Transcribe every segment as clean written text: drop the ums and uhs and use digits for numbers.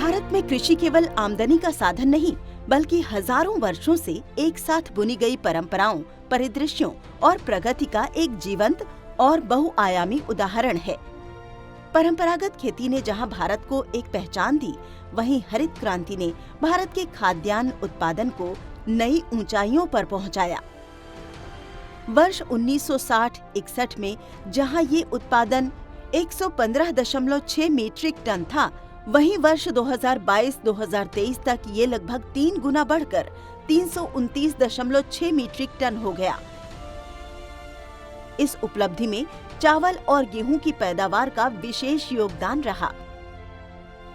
भारत में कृषि केवल आमदनी का साधन नहीं, बल्कि हजारों वर्षों से एक साथ बुनी गई परंपराओं, परिदृश्यों और प्रगति का एक जीवंत और बहुआयामी उदाहरण है। परंपरागत खेती ने जहां भारत को एक पहचान दी, वहीं हरित क्रांति ने भारत के खाद्यान्न उत्पादन को नई ऊंचाइयों पर पहुंचाया। वर्ष 1960-61 में जहां ये उत्पादन 115.6 मीट्रिक टन था, वहीं वर्ष 2022-2023 तक ये लगभग 3 गुना बढ़कर 329.6 मीट्रिक टन हो गया। इस उपलब्धि में चावल और गेहूं की पैदावार का विशेष योगदान रहा।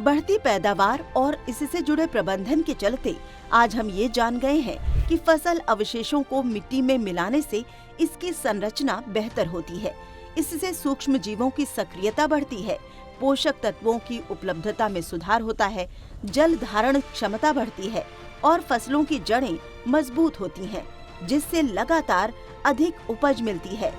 बढ़ती पैदावार और इससे जुड़े प्रबंधन के चलते आज हम ये जान गए हैं कि फसल अवशेषों को मिट्टी में मिलाने से इसकी संरचना बेहतर होती है। इससे सूक्ष्म जीवों की सक्रियता बढ़ती है, पोषक तत्वों की उपलब्धता में सुधार होता है, जल धारण क्षमता बढ़ती है और फसलों की जड़ें मजबूत होती हैं, जिससे लगातार अधिक उपज मिलती है।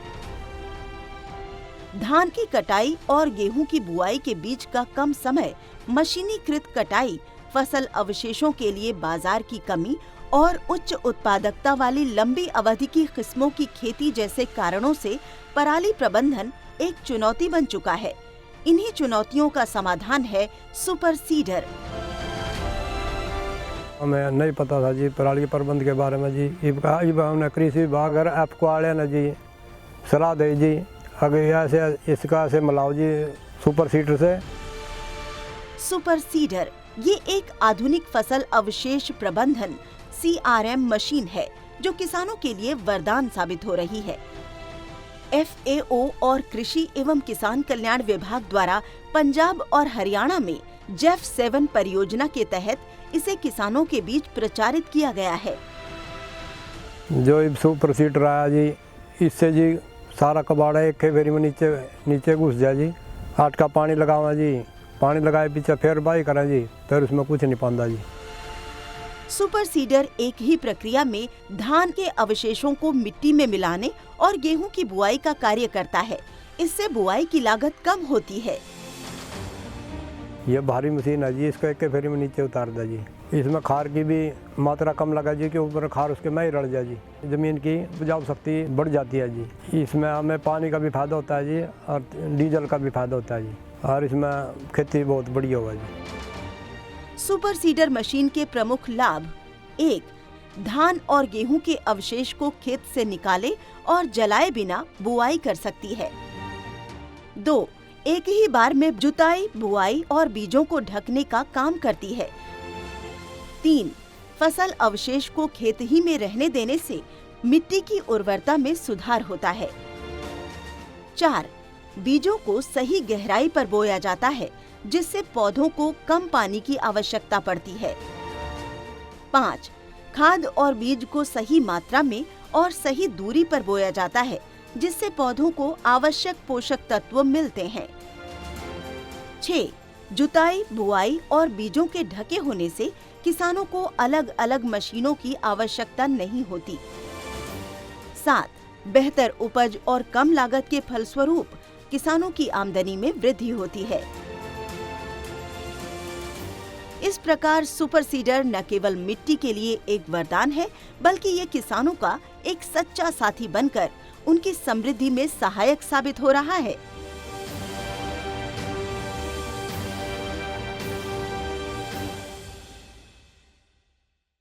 धान की कटाई और गेहूं की बुआई के बीच का कम समय, मशीनीकृत कटाई, फसल अवशेषों के लिए बाजार की कमी और उच्च उत्पादकता वाली लंबी अवधि की किस्मों की खेती जैसे कारणों से पराली प्रबंधन एक चुनौती बन चुका है। इन्हीं चुनौतियों का समाधान है सुपर सीडर। हमें नहीं पता था जी पराली प्रबंध के बारे में जी। हमने कृषि विभाग आपको आड़े ने जी सलाह दी जी, अगर ऐसे इसका से मिलाओ जी सुपर सीडर से। सुपर सीडर ये एक आधुनिक फसल अवशेष प्रबंधन CRM मशीन है जो किसानों के लिए वरदान साबित हो रही है। FAO और कृषि एवं किसान कल्याण विभाग द्वारा पंजाब और हरियाणा में JEF7 परियोजना के तहत इसे किसानों के बीच प्रचारित किया गया है। जो सुपर सीडर आया जी, इससे जी सारा कबाड़ा एक फेरी में नीचे घुस जाए जी। 8 का पानी लगावा जी, पानी लगाए पीछे फिर बाई करा जी, फिर उसमें कुछ नहीं पाता जी। सुपर सीडर एक ही प्रक्रिया में धान के अवशेषों को मिट्टी में मिलाने और गेहूं की बुआई का कार्य करता है। इससे बुआई की लागत कम होती है। ये भारी मशीन है जी, इसको एक फेरी में नीचे उतार दे जी। इसमें खार की भी मात्रा कम लगा जी, के ऊपर खार उसके में ही रड़ जाए जी। जमीन की उपजाऊ शक्ति बढ़ जाती है जी। इसमें हमें पानी का भी फायदा होता है जी और डीजल का भी फायदा होता है जी, और इसमें खेती बहुत बढ़िया होगा जी। सुपर सीडर मशीन के प्रमुख लाभ: 1. धान और गेहूं के अवशेष को खेत से निकाले और जलाए बिना बुआई कर सकती है। 2. एक ही बार में जुताई, बुआई और बीजों को ढकने का काम करती है। 3. फसल अवशेष को खेत ही में रहने देने से मिट्टी की उर्वरता में सुधार होता है। 4. बीजों को सही गहराई पर बोया जाता है, जिससे पौधों को कम पानी की आवश्यकता पड़ती है। 5. खाद और बीज को सही मात्रा में और सही दूरी पर बोया जाता है, जिससे पौधों को आवश्यक पोषक तत्व मिलते हैं। 6. जुताई, बुआई और बीजों के ढके होने से किसानों को अलग अलग मशीनों की आवश्यकता नहीं होती। 7. बेहतर उपज और कम लागत के फलस्वरूप किसानों की आमदनी में वृद्धि होती है। इस प्रकार सुपर सीडर न केवल मिट्टी के लिए एक वरदान है, बल्कि ये किसानों का एक सच्चा साथी बनकर उनकी समृद्धि में सहायक साबित हो रहा है।